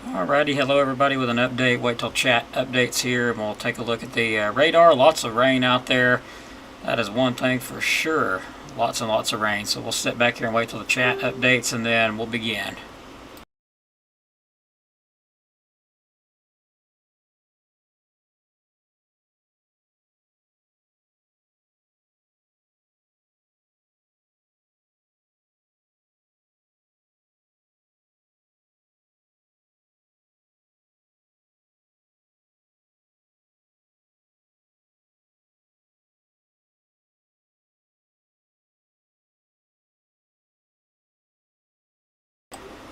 Alrighty, hello everybody with an update. Wait till chat updates here and we'll take a look at the radar. Lots of rain out there. That is one thing for sure. Lots and lots of rain. So we'll sit back here and wait till the chat updates and then we'll begin.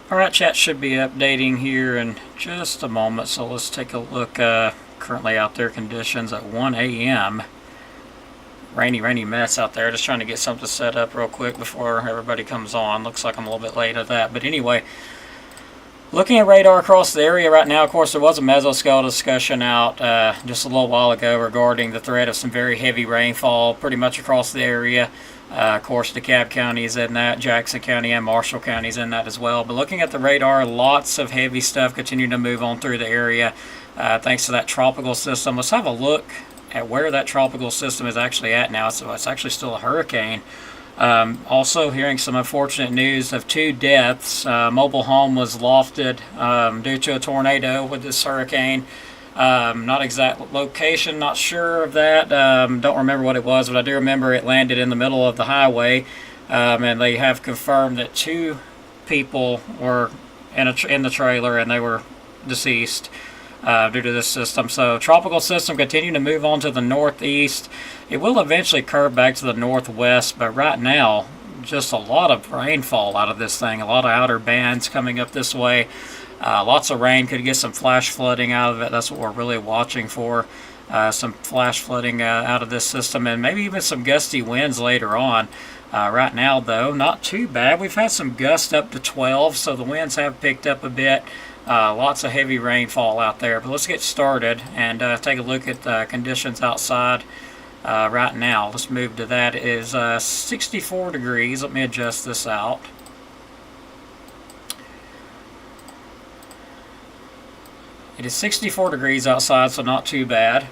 Alright, chat should be updating here in just a moment, so let's take a look. Currently out there, conditions at 1 a.m. Rainy mess out there. Just trying to get something set up real quick before everybody comes on. Looks like I'm a little bit late at that, but anyway, looking at radar across the area right now. Of course, there was a mesoskeletal discussion out just a little while ago regarding the threat of some very heavy rainfall pretty much across the area. Of course, DeKalb County is in that, Jackson County and Marshall County is in that as well. But looking at the radar, lots of heavy stuff continuing to move on through the area thanks to that tropical system. Let's have a look at where that tropical system is actually at now. So it's actually still a hurricane. Also hearing some unfortunate news of 2 deaths. Mobile home was lofted due to a tornado with this hurricane. Not exact location, not sure of that. Don't remember what it was, but I do remember it landed in the middle of the highway. And they have confirmed that 2 people were in the trailer and they were deceased due to this system. So tropical system continuing to move on to the northeast. It will eventually curve back to the northwest, but right now just a lot of rainfall out of this thing. A lot of outer bands coming up this way. Lots of rain. Could get some flash flooding out of it. That's what we're really watching for. Some flash flooding out of this system, and maybe even some gusty winds later on. Right now, though, not too bad. We've had some gusts up to 12, so the winds have picked up a bit. Lots of heavy rainfall out there. But let's get started and take a look at conditions outside right now. Let's move to that. It is 64 degrees. Let me adjust this out. It is 64 degrees outside, so not too bad.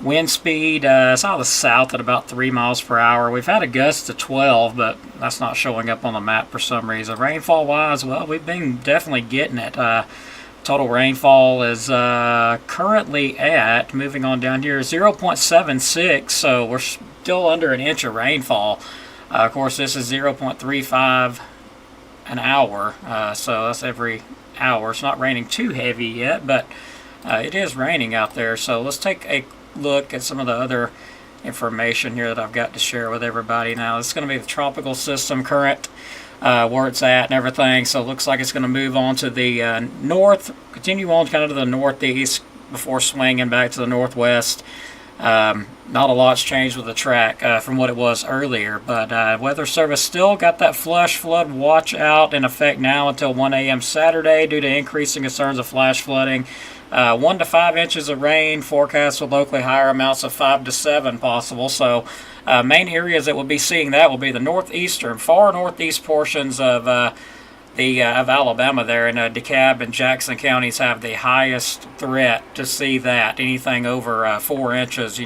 Wind speed is out of the south at about 3 miles per hour. We've had a gust to 12, but that's not showing up on the map for some reason. Rainfall-wise, well, we've been definitely getting it. Total rainfall is currently at, moving on down here, 0.76, so we're still under an inch of rainfall. Of course, this is 0.35 an hour, so that's every hour. It's not raining too heavy yet, but it is raining out there. So let's take a look at some of the other information here that I've got to share with everybody now. It's going to be the tropical system current, where it's at and everything. So it looks like it's going to move on to the north, continue on kind of to the northeast before swinging back to the northwest. Not a lot's changed with the track from what it was earlier, but Weather Service still got that flash flood watch out in effect now until 1 a.m. Saturday due to increasing concerns of flash flooding. 1 to 5 inches of rain forecast with locally higher amounts of 5 to 7 possible. So main areas that we'll be seeing that will be the northeastern, far northeast portions of of Alabama there, and DeKalb and Jackson counties have the highest threat to see that. Anything over 4 inches,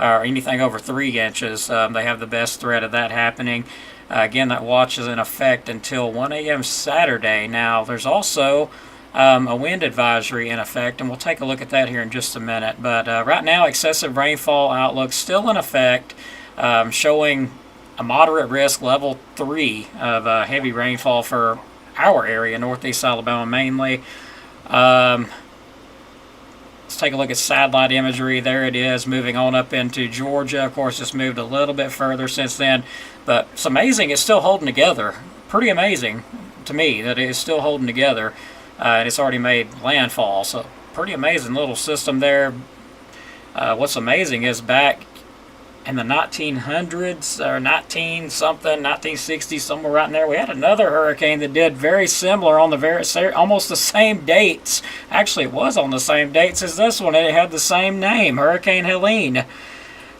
or anything over 3 inches, they have the best threat of that happening. Again, that watch is in effect until 1 a.m. Saturday. Now, there's also a wind advisory in effect, and we'll take a look at that here in just a minute. But right now, excessive rainfall outlook still in effect, showing a moderate risk, level 3 of heavy rainfall for our area, northeast Alabama mainly. Let's take a look at satellite imagery. There it is, moving on up into Georgia. Of course, it's moved a little bit further since then, but it's amazing it's still holding together. Pretty amazing to me that it is still holding together, and it's already made landfall. So pretty amazing little system there. What's amazing is back in the 1900s or 1960s, somewhere right in there, we had another hurricane that did very similar on the almost the same dates. Actually, it was on the same dates as this one, and it had the same name, Hurricane Helene.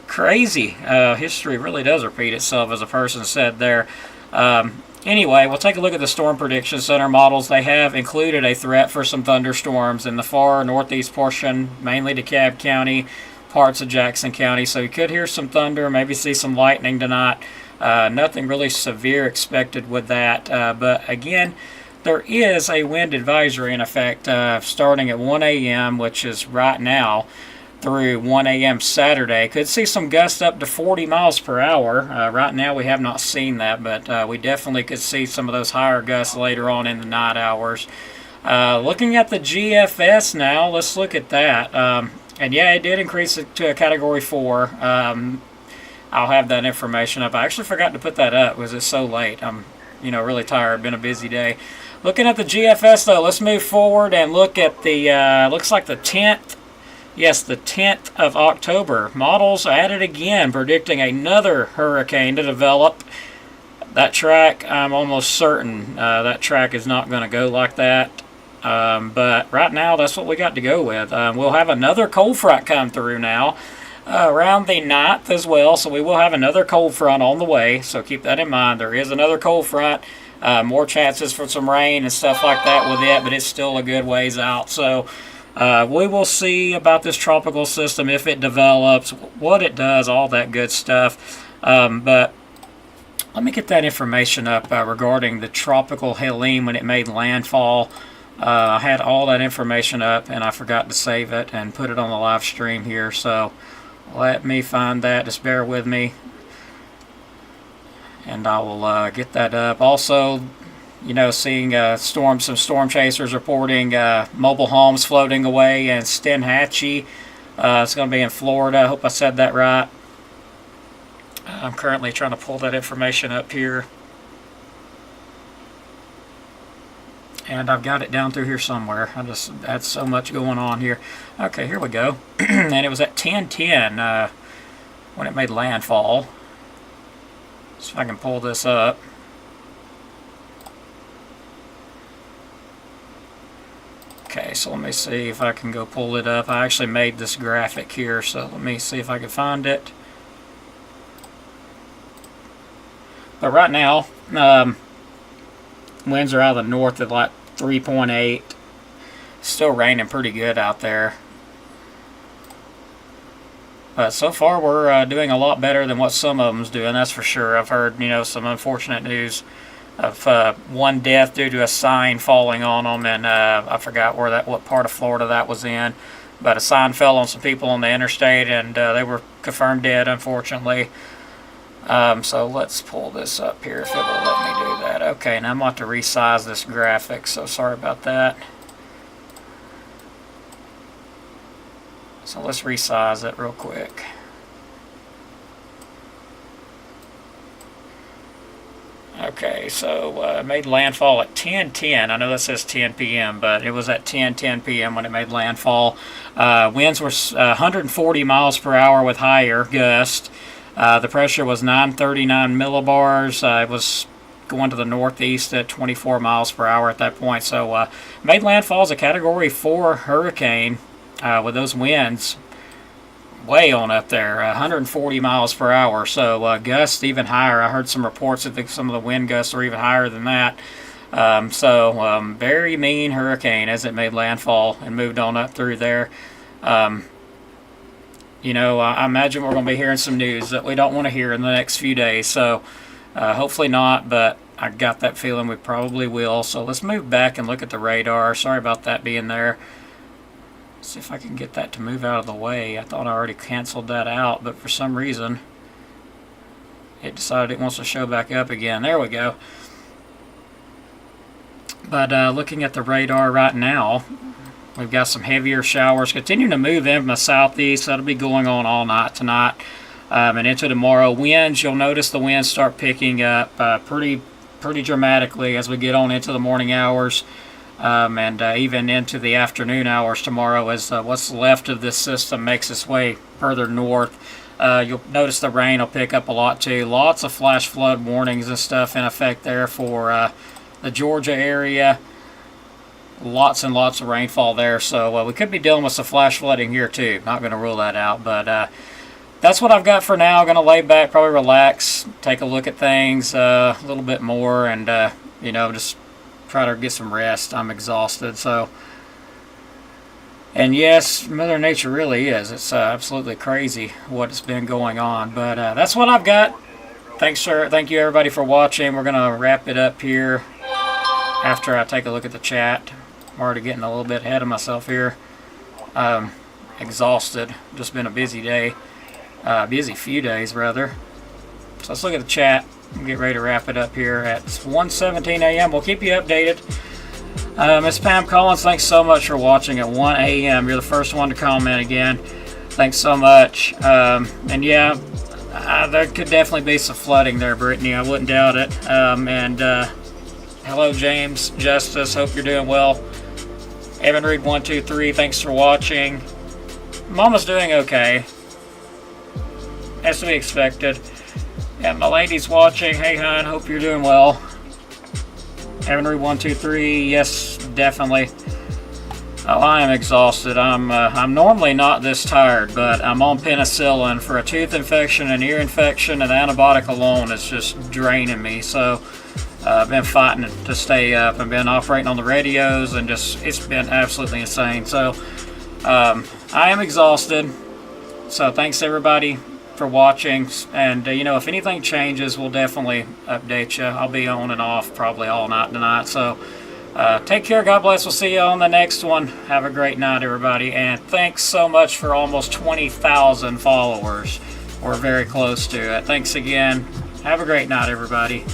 Crazy. History really does repeat itself, as a person said there. Anyway, we'll take a look at the Storm Prediction Center models. They have included a threat for some thunderstorms in the far northeast portion, mainly DeKalb County, parts of Jackson County. So you could hear some thunder, maybe see some lightning tonight. Nothing really severe expected with that. But again, there is a wind advisory in effect starting at 1 a.m., which is right now, through 1 a.m. Saturday. Could see some gusts up to 40 miles per hour. Right now we have not seen that, but we definitely could see some of those higher gusts later on in the night hours. Looking at the GFS now, let's look at that. And yeah, it did increase it to a Category 4. I'll have that information up. I actually forgot to put that up because it's so late. I'm really tired. Been a busy day. Looking at the GFS though, let's move forward and look at the, looks like the 10th. Yes, the 10th of October. Models added again, predicting another hurricane to develop. That track, I'm almost certain that track is not going to go like that. But right now, that's what we got to go with. We'll have another cold front come through now around the 9th as well. So we will have another cold front on the way. So keep that in mind. There is another cold front. More chances for some rain and stuff like that with it, but it's still a good ways out. So we will see about this tropical system, if it develops, what it does, all that good stuff. But let me get that information up regarding the tropical Helene when it made landfall. I had all that information up and I forgot to save it and put it on the live stream here. So let me find that. Just bear with me. And I will get that up. Also, seeing some storm chasers reporting mobile homes floating away in Steinhatchee. It's going to be in Florida. I hope I said that right. I'm currently trying to pull that information up here. And I've got it down through here somewhere. I just had so much going on here. Okay, here we go. And it was at 10:10 when it made landfall. So if I can pull this up. Okay, so let me see if I can go pull it up. I actually made this graphic here, so let me see if I can find it. But right now, winds are out of the north at like 3.8. Still raining pretty good out there. But so far we're doing a lot better than what some of them's doing, that's for sure. I've heard, some unfortunate news of one death due to a sign falling on them, and I forgot what part of Florida that was in. But a sign fell on some people on the interstate, and they were confirmed dead, unfortunately. So let's pull this up here if it will let me do that. Okay, now I'm going to have to resize this graphic, so sorry about that. So let's resize it real quick. Okay, so it made landfall at 10:10. I know that says 10 p.m., but it was at 10:10 p.m. when it made landfall. Winds were 140 miles per hour with higher gust. The pressure was 939 millibars. It was going to the northeast at 24 miles per hour at that point. So made landfall as a Category 4 hurricane with those winds way on up there, 140 miles per hour. So gusts even higher. I heard some reports that some of the wind gusts are even higher than that. Very mean hurricane as it made landfall and moved on up through there. I imagine we're going to be hearing some news that we don't want to hear in the next few days. So hopefully not, but I got that feeling we probably will. So let's move back and look at the radar. Sorry about that being there. See if I can get that to move out of the way. I thought I already canceled that out, but for some reason it decided it wants to show back up again. There we go. But looking at the radar right now, we've got some heavier showers continuing to move in from the southeast. That'll be going on all night tonight and into tomorrow. Winds, you'll notice the winds start picking up pretty dramatically as we get on into the morning hours. And even into the afternoon hours tomorrow as what's left of this system makes its way further north. You'll notice the rain will pick up a lot too. Lots of flash flood warnings and stuff in effect there for the Georgia area. Lots and lots of rainfall there. So we could be dealing with some flash flooding here too. Not going to rule that out. But that's what I've got for now. I'm going to lay back, probably relax, take a look at things a little bit more, and, just try to get some rest. I'm exhausted. So, and yes, Mother Nature really is. It's absolutely crazy what's been going on. But that's what I've got. Thank you everybody for watching. We're going to wrap it up here after I take a look at the chat. I'm already getting a little bit ahead of myself here. Exhausted. Just been a busy day. Busy few days, rather. So let's look at the chat and get ready to wrap it up here at 1:17 a.m. We'll keep you updated. Miss Pam Collins, thanks so much for watching at 1 a.m. You're the first one to comment again. Thanks so much. And yeah, there could definitely be some flooding there, Brittany. I wouldn't doubt it. Hello, James Justice. Hope you're doing well. Evan Reed 123, thanks for watching. Mama's doing okay. As to be expected. And my lady's watching. Hey, hon, hope you're doing well. Evan Reed 123, yes, definitely. Oh, I am exhausted. I'm normally not this tired, but I'm on penicillin for a tooth infection, an ear infection, and the antibiotic alone is just draining me. So I've been fighting to stay up. I've been operating on the radios, and it's been absolutely insane. So I am exhausted. So thanks everybody for watching, and if anything changes, we'll definitely update you. I'll be on and off probably all night tonight. So take care. God bless. We'll see you on the next one. Have a great night, everybody, and thanks so much for almost 20,000 followers. We're very close to it. Thanks again. Have a great night, everybody.